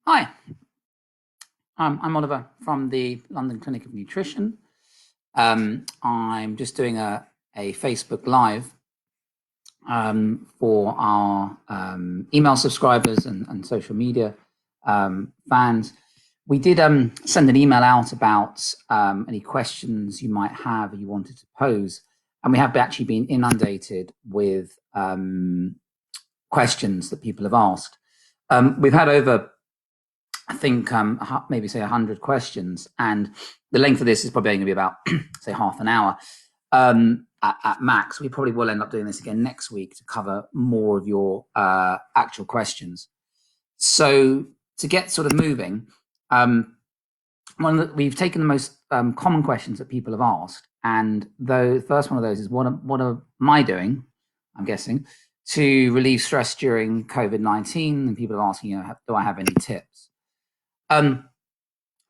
Hi, I'm Oliver from the London Clinic of Nutrition. I'm just doing a Facebook Live for our email subscribers and social media fans. We did send an email out about any questions you might have or you wanted to pose, and we have actually been inundated with questions that people have asked. We've had over, I think, maybe say 100 questions, and the length of this is probably going to be about say half an hour at max. We probably will end up doing this again next week to cover more of your actual questions. So to get sort of moving, we've taken the most common questions that people have asked, and the first one of those is what am I doing, I'm guessing, to relieve stress during COVID-19? And people are asking, do I have any tips? I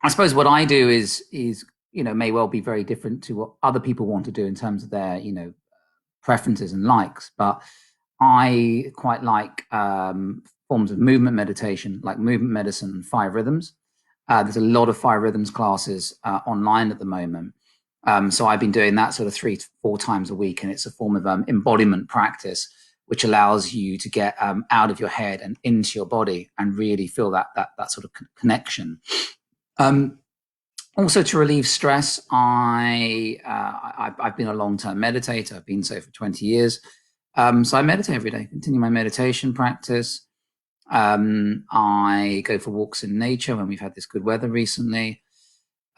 suppose what I do is may well be very different to what other people want to do in terms of their preferences and likes, but I quite like forms of movement meditation, like movement medicine and 5 rhythms. There's a lot of 5 rhythms classes online at the moment, so I've been doing that sort of 3 to 4 times a week, and it's a form of embodiment practice which allows you to get out of your head and into your body and really feel that sort of connection. Also, to relieve stress, I've been a long-term meditator. I've been so for 20 years. So I meditate every day, continue my meditation practice. I go for walks in nature when we've had this good weather recently.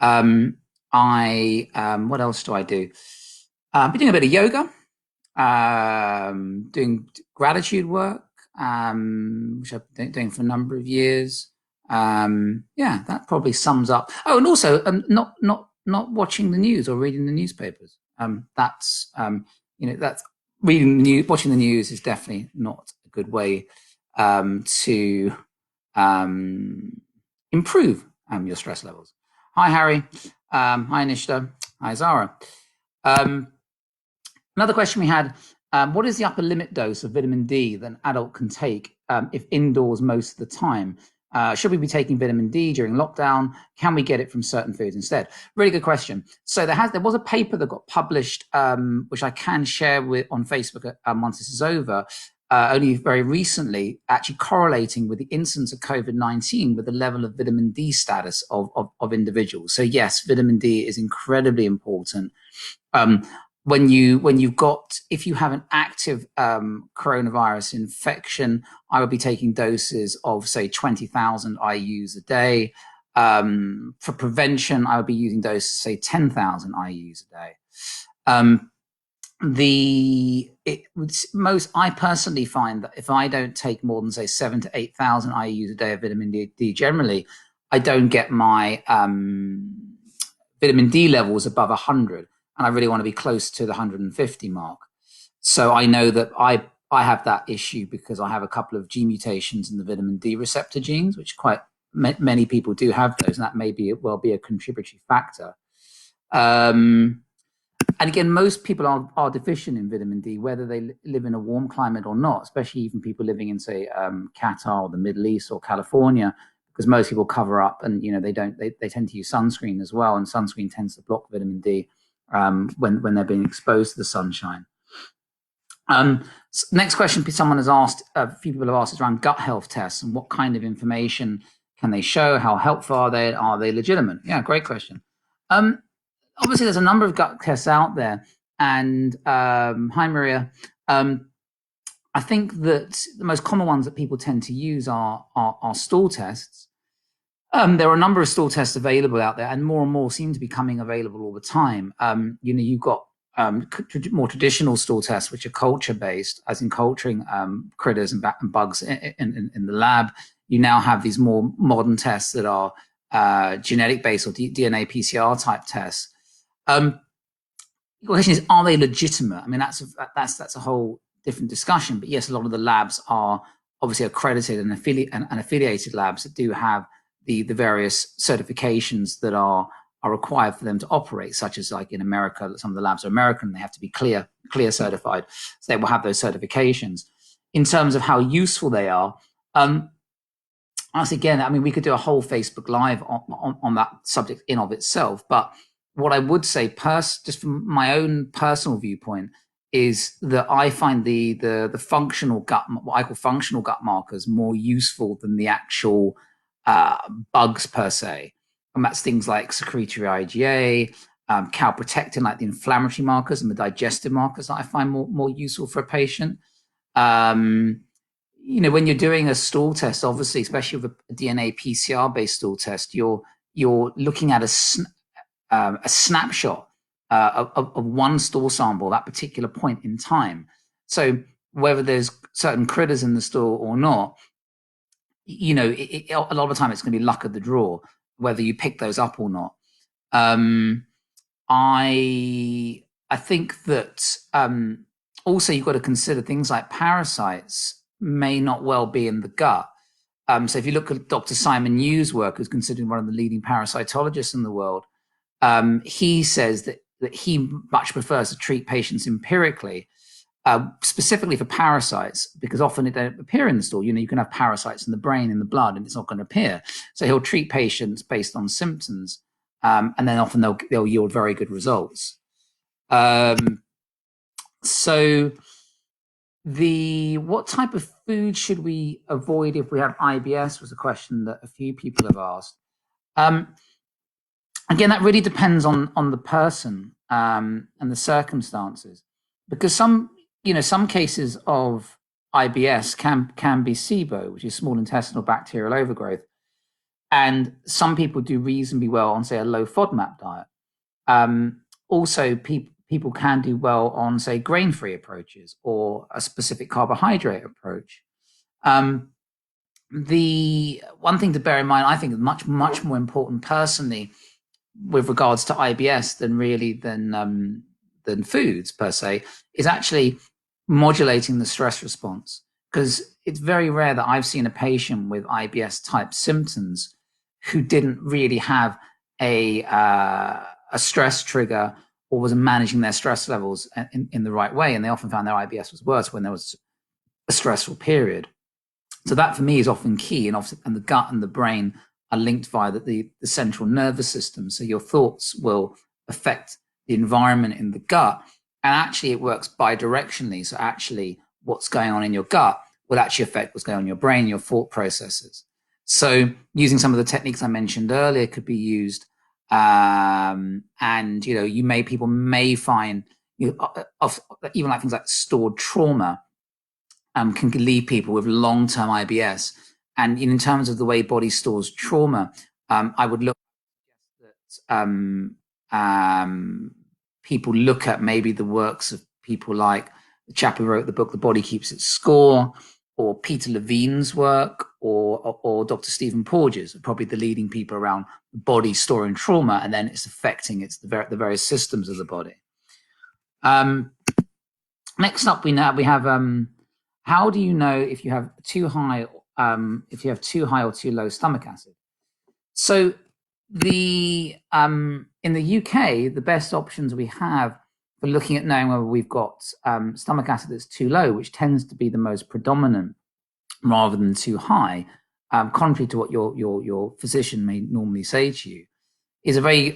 What else do I do? I've been doing a bit of yoga. Doing gratitude work, which I've been doing for a number of years. Yeah, that probably sums up. Oh, and also not watching the news or reading the newspapers. That's watching the news is definitely not a good way to improve your stress levels. Hi, Harry. Hi, Nishta. Hi, Zara. Another question we had, what is the upper limit dose of vitamin D that an adult can take if indoors most of the time? Should we be taking vitamin D during lockdown? Can we get it from certain foods instead? Really good question. So there was a paper that got published, which I can share on Facebook once this is over, only very recently, actually correlating with the incidence of COVID-19 with the level of vitamin D status of individuals. So yes, vitamin D is incredibly important. If you have an active coronavirus infection, I would be taking doses of, say, 20,000 IUs a day. For prevention, I would be using doses, say, 10,000 IUs a day. I personally find that if I don't take more than, say, 7,000 to 8,000 IUs a day of vitamin D generally, I don't get my vitamin D levels above 100. And I really want to be close to the 150 mark. So I know that I have that issue because I have a couple of gene mutations in the vitamin D receptor genes, which quite many people do have those, and that may well be a contributory factor. And again, most people are deficient in vitamin D, whether they live in a warm climate or not, especially even people living in, say, Qatar or the Middle East or California, because most people cover up and, they tend to use sunscreen as well. And sunscreen tends to block vitamin D when they're being exposed to the sunshine. Next question someone has asked, a few people have asked, is around gut health tests and what kind of information can they show? How helpful are they? Are they legitimate? Yeah, great question. Obviously, there's a number of gut tests out there. And hi, Maria. I think that the most common ones that people tend to use are stool tests. There are a number of stool tests available out there, and more seem to be coming available all the time. You've got more traditional stool tests, which are culture-based, as in culturing critters and bugs in the lab. You now have these more modern tests that are genetic-based or DNA PCR type tests. The question is, are they legitimate? I mean, that's a whole different discussion. But yes, a lot of the labs are obviously accredited and affiliated labs that do have the various certifications that are required for them to operate, such as, like in America, some of the labs are American, they have to be clear certified, so they will have those certifications. In terms of how useful they are, again, I mean, we could do a whole Facebook Live on that subject in of itself. But what I would say, just from my own personal viewpoint, is that I find the functional gut, what I call functional gut markers, more useful than the actual bugs per se. And that's things like secretory IgA, calprotectin, like the inflammatory markers, and the digestive markers that I find more useful for a patient. When you're doing a stool test, obviously, especially with a DNA PCR based stool test, you're looking at a snapshot of one stool sample, that particular point in time. So whether there's certain critters in the stool or not, a lot of the time it's going to be luck of the draw whether you pick those up or not. I think that also you've got to consider things like parasites may not well be in the gut. So if you look at Dr. Simon Yu's work, who's considered one of the leading parasitologists in the world, he says that he much prefers to treat patients empirically, specifically for parasites, because often it don't appear in the stool. You can have parasites in the brain, in the blood, and it's not going to appear. So he'll treat patients based on symptoms, and then often they'll yield very good results. So what type of food should we avoid if we have IBS was a question that a few people have asked. Again, that really depends on the person and the circumstances, because some cases of IBS can be SIBO, which is small intestinal bacterial overgrowth, and some people do reasonably well on, say, a low FODMAP diet. Also, people can do well on, say, grain-free approaches or a specific carbohydrate approach. The one thing to bear in mind, I think, much more important personally with regards to IBS than foods per se, is actually modulating the stress response. Because it's very rare that I've seen a patient with IBS type symptoms who didn't really have a stress trigger or wasn't managing their stress levels in the right way. And they often found their IBS was worse when there was a stressful period. So that for me is often key. And the gut and the brain are linked via the central nervous system. So your thoughts will affect the environment in the gut. And actually it works bidirectionally. So actually what's going on in your gut will actually affect what's going on in your brain, your thought processes. So using some of the techniques I mentioned earlier could be used. And, people may find, even like things like stored trauma can leave people with long-term IBS. And in terms of the way body stores trauma, I would look at people look at maybe the works of people like the chap who wrote the book, The Body Keeps Its Score, or Peter Levine's work, or Dr. Stephen Porges, are probably the leading people around the body storing trauma, and then it's affecting the various systems of the body. Next up, we have how do you know if you have too high or too low stomach acid? So in the UK, the best options we have for looking at knowing whether we've got stomach acid that's too low, which tends to be the most predominant rather than too high, contrary to what your physician may normally say to you, is a very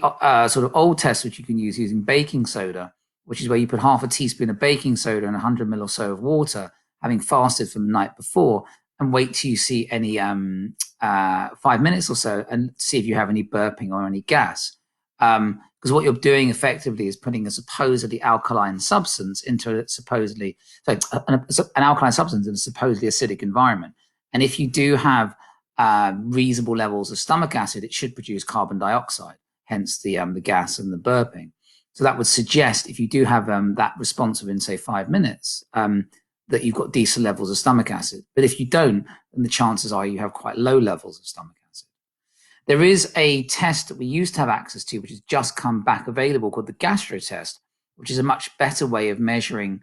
sort of old test which you can use using baking soda, which is where you put half a teaspoon of baking soda and 100 ml or so of water, having fasted from the night before, and wait till you see any 5 minutes or so and see if you have any burping or any gas. Because what you're doing effectively is putting a supposedly alkaline substance into an alkaline substance in a supposedly acidic environment. And if you do have reasonable levels of stomach acid, it should produce carbon dioxide, hence the gas and the burping. So that would suggest, if you do have that response within, say, 5 minutes, that you've got decent levels of stomach acid. But if you don't, then the chances are you have quite low levels of stomach acid. There is a test that we used to have access to, which has just come back available, called the gastro test, which is a much better way of measuring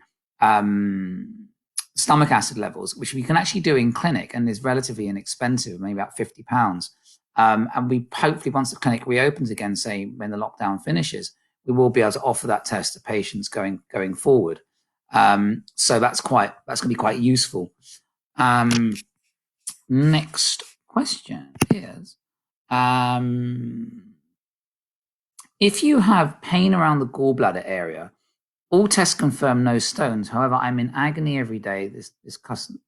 stomach acid levels, which we can actually do in clinic and is relatively inexpensive, maybe about £50. And we hopefully, once the clinic reopens again, say when the lockdown finishes, we will be able to offer that test to patients going forward. So that's going to be quite useful. Next question is, if you have pain around the gallbladder area, all tests confirm no stones. However, I'm in agony every day, this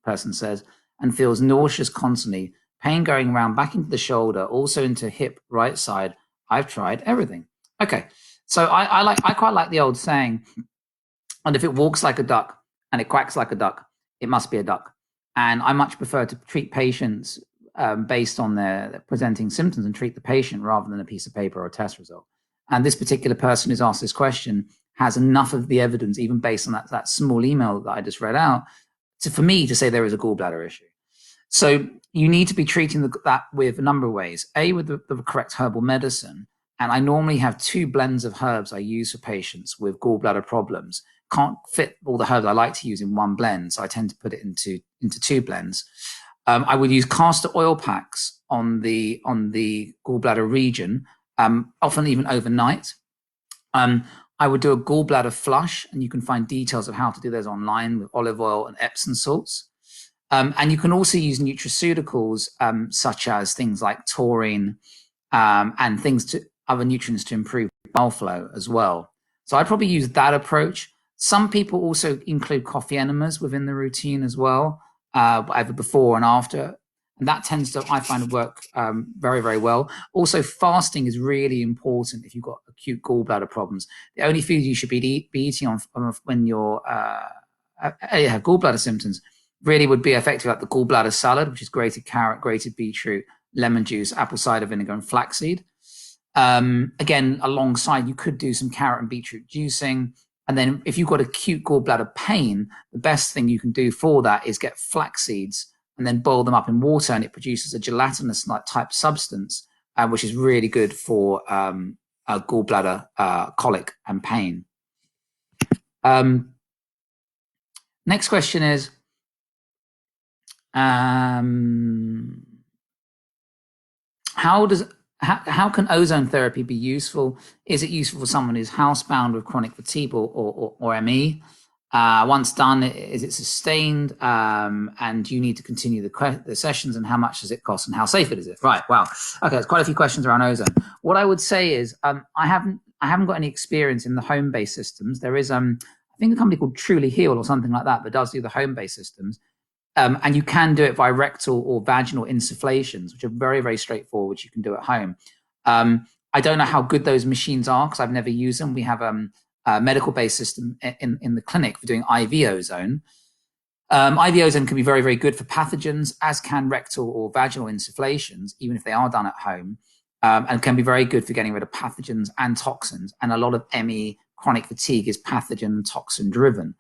person says, and feels nauseous constantly. Pain going around back into the shoulder, also into hip, right side. I've tried everything. Okay, so I quite like the old saying, and if it walks like a duck and it quacks like a duck, it must be a duck. And I much prefer to treat patients based on their presenting symptoms and treat the patient rather than a piece of paper or a test result. And this particular person who's asked this question has enough of the evidence, even based on that small email that I just read out, for me to say there is a gallbladder issue. So you need to be treating that with a number of ways. A, with the correct herbal medicine. And I normally have 2 blends of herbs I use for patients with gallbladder problems. Can't fit all the herbs I like to use in one blend, so I tend to put it into 2 blends. I would use castor oil packs on the gallbladder region, often even overnight. I would do a gallbladder flush, and you can find details of how to do those online with olive oil and Epsom salts. And you can also use nutraceuticals, such as things like taurine and other nutrients to improve bowel flow as well. So I'd probably use that approach. Some people also include coffee enemas within the routine as well, either before and after. And that tends to, I find, work very, very well. Also, fasting is really important if you've got acute gallbladder problems. The only food you should be eating on when you have gallbladder symptoms really would be effective, like the gallbladder salad, which is grated carrot, grated beetroot, lemon juice, apple cider vinegar, and flaxseed. Again, alongside, you could do some carrot and beetroot juicing. And then if you've got acute gallbladder pain, the best thing you can do for that is get flax seeds and then boil them up in water, and it produces a gelatinous type substance, which is really good for gallbladder colic and pain. Next question is, how can ozone therapy be useful? Is it useful for someone who's housebound with chronic fatigue or ME? Once done, is it sustained? And do you need to continue the sessions? And how much does it cost? And how safe is it? Right. Wow. Okay. There's quite a few questions around ozone. What I would say is, I haven't got any experience in the home-based systems. There is, I think, a company called Truly Heal or something like that does do the home-based systems. And you can do it via rectal or vaginal insufflations, which are very, very straightforward, which you can do at home. I don't know how good those machines are because I've never used them. We have a medical-based system in the clinic for doing IV ozone. IV ozone can be very, very good for pathogens, as can rectal or vaginal insufflations, even if they are done at home, and can be very good for getting rid of pathogens and toxins. And a lot of ME, chronic fatigue, is pathogen and toxin driven.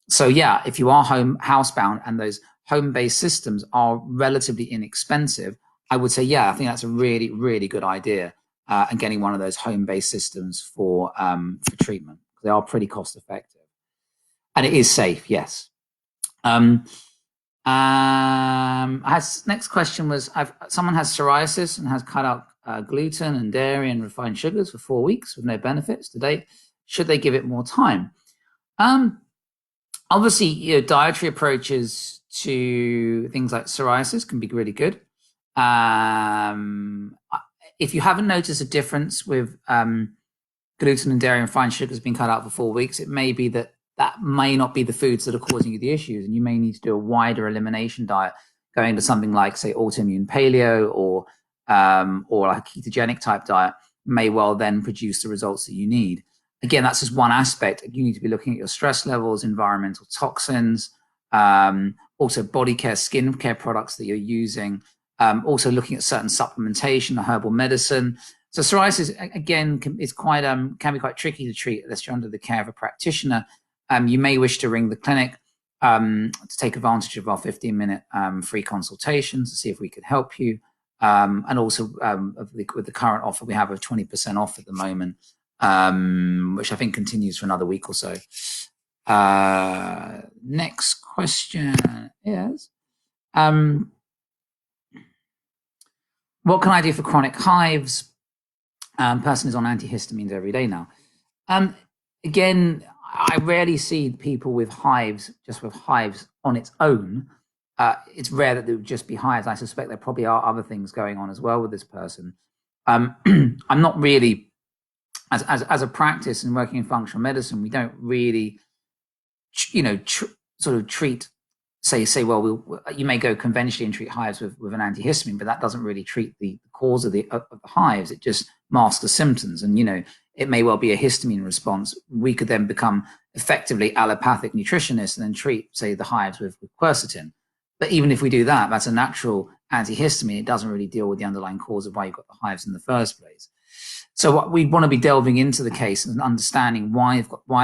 So yeah, if you are housebound and those home-based systems are relatively inexpensive, I would say, yeah, I think that's a really, really good idea. And getting one of those home-based systems for treatment. They are pretty cost effective. And it is safe, yes. Next question was, someone has psoriasis and has cut out gluten and dairy and refined sugars for 4 weeks with no benefits to date. Should they give it more time? Obviously, dietary approaches to things like psoriasis can be really good. If you haven't noticed a difference with gluten and dairy and refined sugars being cut out for 4 weeks, it may be that may not be the foods that are causing you the issues, and you may need to do a wider elimination diet, going to something like, say, autoimmune paleo or like a ketogenic type diet may well then produce the results that you need. Again, that's just one aspect. You need to be looking at your stress levels, environmental toxins, also body care, skin care products that you're using, also looking at certain supplementation or herbal medicine. So psoriasis, again, can be quite tricky to treat unless you're under the care of a practitioner. You may wish to ring the clinic to take advantage of our 15-minute free consultations to see if we could help you. And also with the current offer, we have a 20% off at the moment, which I think continues for another week or so. Next question is, what can I do for chronic hives? Person is on antihistamines every day now. Again, I rarely see people with hives, just with hives on its own. it's rare that there would just be hives. I suspect there probably are other things going on as well with this person. I'm not really, as a practice and working in functional medicine, we don't really, sort of treat, say, well, you may go conventionally and treat hives with an antihistamine, but that doesn't really treat the cause of the hives. It just masks the symptoms. And, it may well be a histamine response. We could then become effectively allopathic nutritionists and then treat, say, the hives with quercetin. But even if we do that, that's a natural antihistamine. It doesn't really deal with the underlying cause of why you've got the hives in the first place. So what we want to be delving into the case and understanding why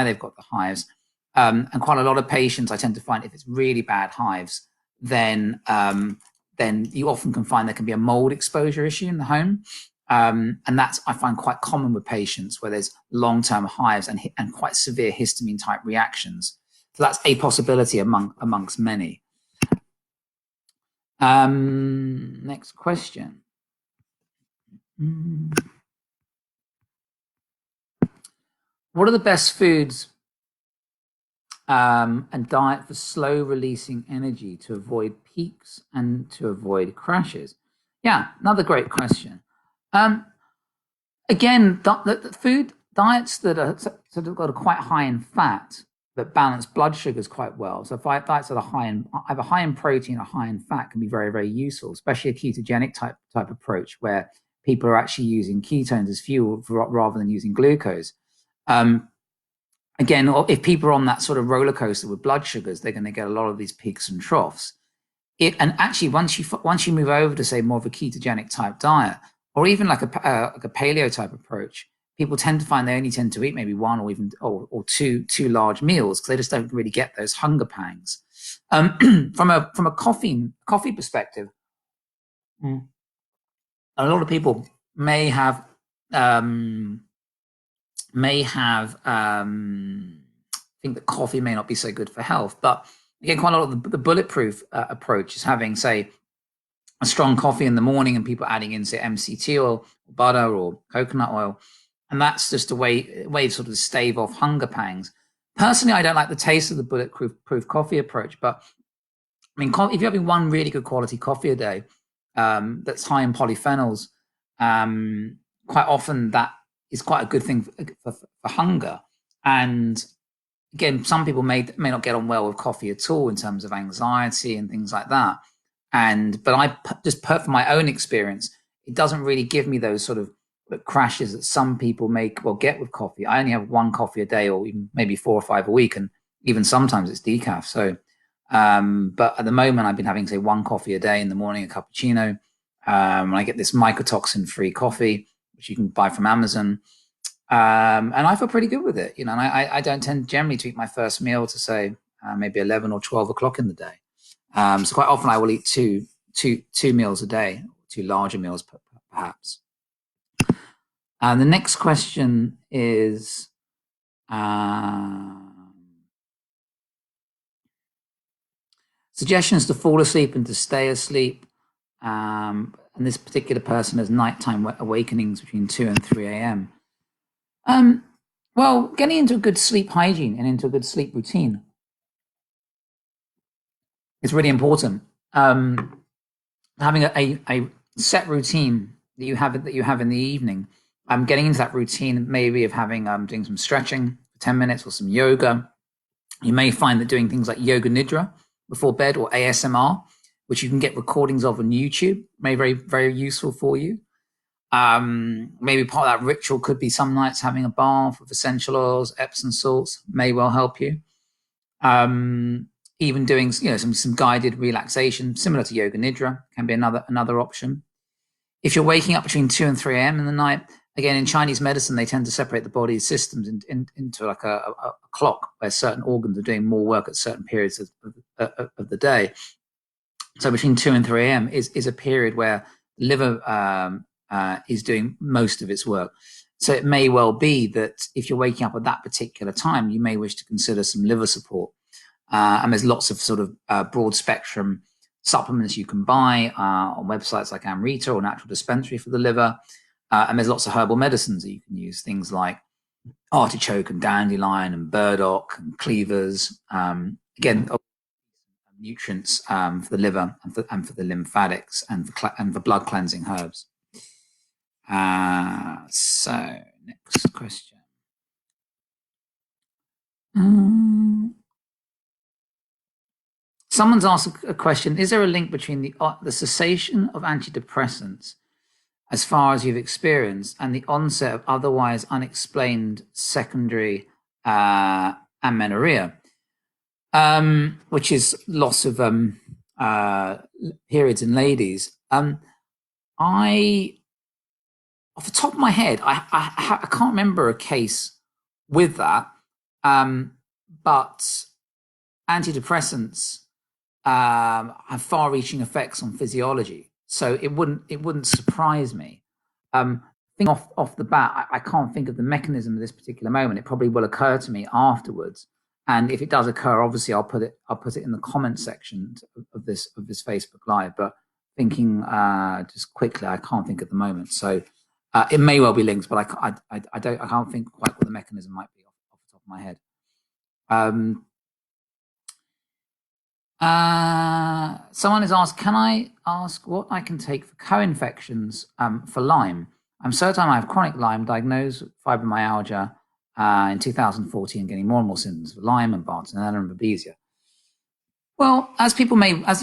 they've got the hives. And quite a lot of patients, I tend to find, if it's really bad hives, then you often can find there can be a mold exposure issue in the home. And that's, I find, quite common with patients where there's long-term hives and quite severe histamine type reactions. So that's a possibility amongst many. Next question. What are the best foods and diet for slow releasing energy to avoid peaks and to avoid crashes? Yeah, another great question. Again, the food diets that are sort of got quite high in fat that balance blood sugars quite well. So diets that are either high in protein or high in fat can be very, very useful, especially a ketogenic type approach where people are actually using ketones as fuel rather than using glucose. Again, if people are on that sort of roller coaster with blood sugars, they're going to get a lot of these peaks and troughs. And actually, once you move over to, say, more of a ketogenic type diet, or even like a paleo type approach, people tend to find they only tend to eat maybe one or even or two large meals because they just don't really get those hunger pangs. From a coffee perspective, a lot of people may have think that coffee may not be so good for health, but again, quite a lot of the bulletproof approach is having, say, a strong coffee in the morning and people adding in, say, MCT oil, or butter, or coconut oil. And that's just a way to sort of stave off hunger pangs. Personally, I don't like the taste of the bulletproof coffee approach, but I mean, if you're having one really good quality coffee a day that's high in polyphenols, quite often that is quite a good thing for hunger. And again, some people may not get on well with coffee at all in terms of anxiety and things like that. But I just, from my own experience, it doesn't really give me those sort of crashes that some people get with coffee. I only have one coffee a day, or even maybe 4 or 5 a week, and even sometimes it's decaf. So, but at the moment, I've been having, say, one coffee a day in the morning, a cappuccino. I get this mycotoxin-free coffee, which you can buy from Amazon. And I feel pretty good with it, and I don't tend generally to eat my first meal to, say, maybe 11 or 12 o'clock in the day. So quite often I will eat two meals a day, 2 larger meals perhaps. The next question is, suggestions to fall asleep and to stay asleep. And this particular person has nighttime awakenings between 2 and 3 a.m. Well, getting into a good sleep hygiene and into a good sleep routine is really important. Having a set routine that you have in the evening. Getting into that routine, maybe of having doing some stretching for 10 minutes or some yoga. You may find that doing things like yoga nidra before bed or ASMR, which you can get recordings of on YouTube, may be very, very useful for you. Maybe part of that ritual could be some nights having a bath with essential oils, Epsom salts may well help you. Even doing, some guided relaxation similar to yoga nidra can be another option. If you're waking up between 2 and 3 a.m. in the night, again, in Chinese medicine, they tend to separate the body's systems into like a clock where certain organs are doing more work at certain periods of the day. So between 2 and 3 a.m. is a period where the liver is doing most of its work. So it may well be that if you're waking up at that particular time, you may wish to consider some liver support. And there's lots of sort of broad spectrum supplements you can buy on websites like Amrita or Natural Dispensary for the liver. And there's lots of herbal medicines that you can use, things like artichoke and dandelion and burdock and cleavers. Again, nutrients for the liver and for the lymphatics and for blood cleansing herbs. So next question. Someone's asked a question: is there a link between the cessation of antidepressants, as far as you've experienced, and the onset of otherwise unexplained secondary amenorrhea, which is loss of periods in ladies? Off the top of my head, I can't remember a case with that, but antidepressants have far-reaching effects on physiology, so it wouldn't surprise me. Think off the bat, I can't think of the mechanism at this particular moment. It probably will occur to me afterwards, and if it does occur, obviously I'll put it in the comment section of this Facebook Live. But thinking just quickly, I can't think at the moment. So it may well be linked, but I can't think quite what the mechanism might be off the top of my head. Someone has asked, can I ask what I can take for co-infections for Lyme? I'm certain I have chronic Lyme, diagnosed with fibromyalgia in 2014, getting more and more symptoms of Lyme and Bartonella and Babesia. Well, as the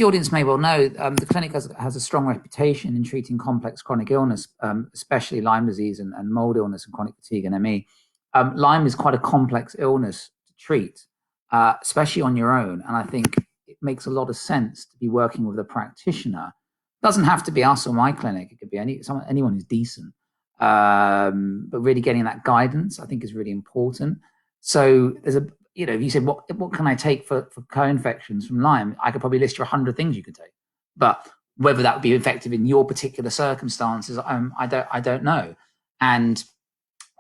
audience may well know, the clinic has a strong reputation in treating complex chronic illness, especially Lyme disease and mold illness and chronic fatigue and ME. Lyme is quite a complex illness to treat, especially on your own. And I think it makes a lot of sense to be working with a practitioner. It doesn't have to be us or my clinic. It could be anyone who's decent. But really getting that guidance, I think, is really important. So there's if you said, what can I take for co-infections from Lyme? I could probably list you 100 things you could take. But whether that would be effective in your particular circumstances, I don't know. And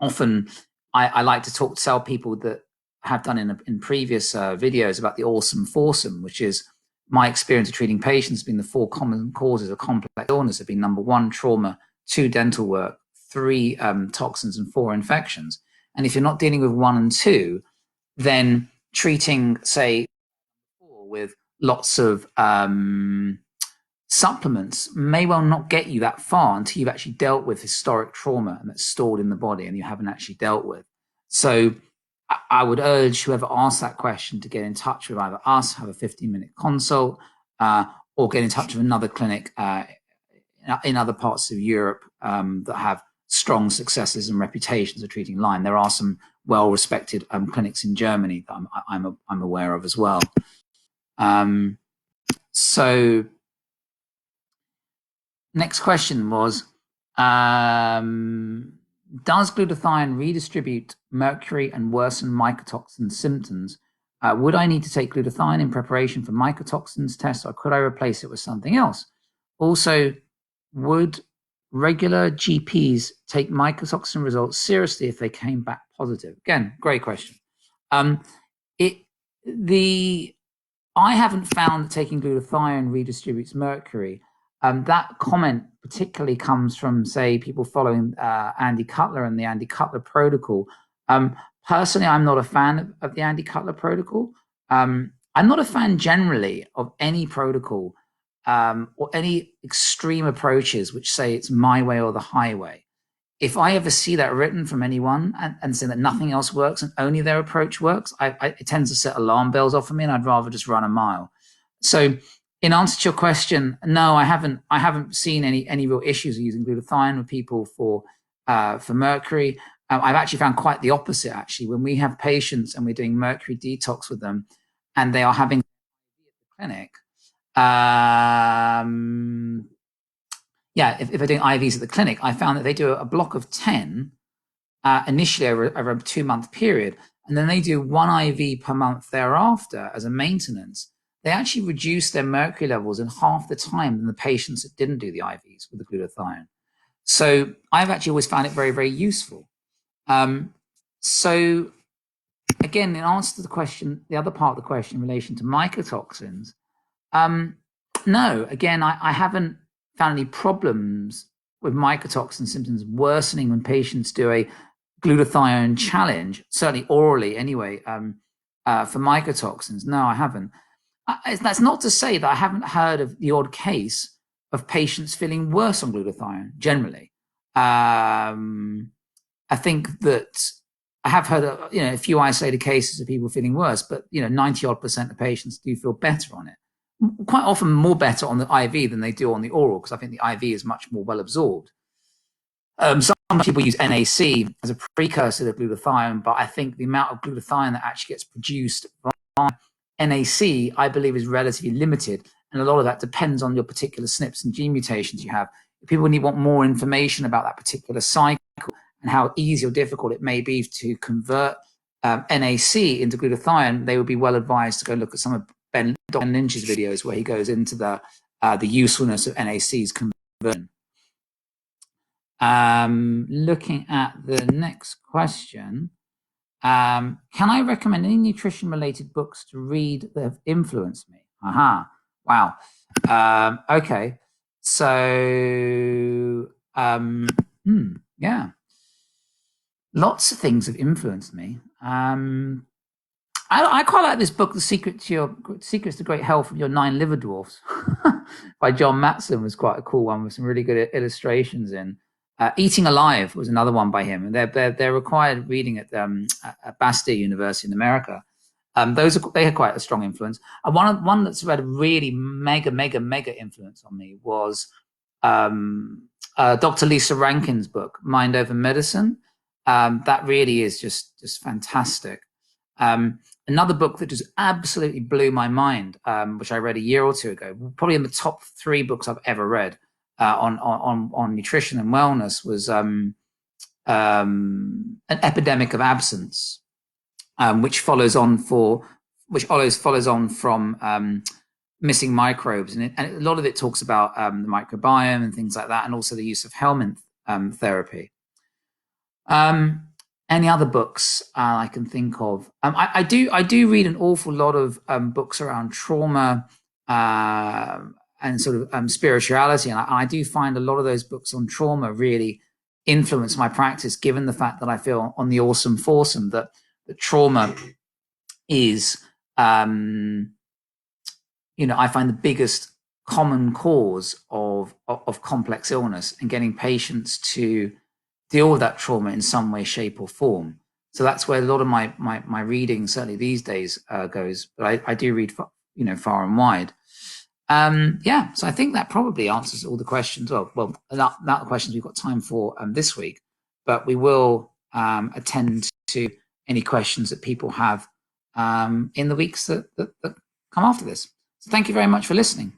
often I like to tell people that have done in previous videos about the awesome foursome, which is my experience of treating patients being the 4 common causes of complex illness have been: number 1, trauma; 2, dental work; 3, toxins; and 4, infections. And if you're not dealing with 1 and 2, then treating, say, with lots of supplements may well not get you that far until you've actually dealt with historic trauma and that's stored in the body and you haven't actually dealt with. So I would urge whoever asks that question to get in touch with either us, have a 15-minute consult, or get in touch with another clinic in other parts of Europe that have strong successes and reputations of treating Lyme. There are some well-respected clinics in Germany that I'm aware of as well. So next question was, does glutathione redistribute mercury and worsen mycotoxin symptoms? Would I need to take glutathione in preparation for mycotoxins tests, or could I replace it with something else? Also, would regular GPs take mycotoxin results seriously if they came back positive? Again, great question. I haven't found that taking glutathione redistributes mercury. That comment particularly comes from, say, people following Andy Cutler and the Andy Cutler protocol. Personally, I'm not a fan of the Andy Cutler protocol. I'm not a fan generally of any protocol or any extreme approaches which say it's my way or the highway. If I ever see that written from anyone and say that nothing else works and only their approach works, it tends to set alarm bells off for me, and I'd rather just run a mile. So in answer to your question, no, I haven't seen any real issues with using glutathione with people for mercury. I've actually found quite the opposite, actually. When we have patients and we're doing mercury detox with them and they are having at the clinic, if they're doing IVs at the clinic, I found that they do a block of 10 initially over a 2-month period, and then they do 1 IV per month thereafter as a maintenance. They actually reduce their mercury levels in half the time than the patients that didn't do the IVs with the glutathione. So I've actually always found it very, very useful. So again, in answer to the question, the other part of the question in relation to mycotoxins, no, again, I haven't found any problems with mycotoxin symptoms worsening when patients do a glutathione challenge, certainly orally anyway, for mycotoxins. No, I haven't. That's not to say that I haven't heard of the odd case of patients feeling worse on glutathione generally. I think that I have heard a few isolated cases of people feeling worse, but 90% of patients do feel better on it. Quite often more better on the IV than they do on the oral, because I think the IV is much more well absorbed. Some people use NAC as a precursor to glutathione, but I think the amount of glutathione that actually gets produced by NAC, I believe, is relatively limited. And a lot of that depends on your particular SNPs and gene mutations you have. If people want more information about that particular cycle and how easy or difficult it may be to convert NAC into glutathione, they would be well advised to go look at some of Ben Lynch's videos where he goes into the usefulness of NAC's conversion. Looking at the next question, can I recommend any nutrition-related books to read that have influenced me? Aha, wow. Okay, so yeah, lots of things have influenced me. I quite like this book, The Secrets to Great Health from Your 9 Liver Dwarfs by John Matson. Was quite a cool one with some really good illustrations in. Eating Alive was another one by him, and they're required reading at Bastyr University in America. They had quite a strong influence. And one that's had a really mega influence on me was Dr. Lisa Rankin's book, Mind Over Medicine. That really is just fantastic. Another book that just absolutely blew my mind, which I read a year or two ago, probably in the top 3 books I've ever read on nutrition and wellness, was An Epidemic of Absence, which follows on from Missing Microbes, and a lot of it talks about the microbiome and things like that, and also the use of helminth therapy. Any other books I can think of? I do read an awful lot of books around trauma and sort of spirituality, and I do find a lot of those books on trauma really influence my practice, given the fact that I feel on the awesome foursome that trauma is, I find the biggest common cause of complex illness, and getting patients to deal with that trauma in some way, shape, or form. So that's where a lot of my reading, certainly these days, goes. But I do read, far and wide. Yeah, so I think that probably answers all the questions. Well, not the questions we've got time for this week, but we will attend to any questions that people have in the weeks that come after this. So thank you very much for listening.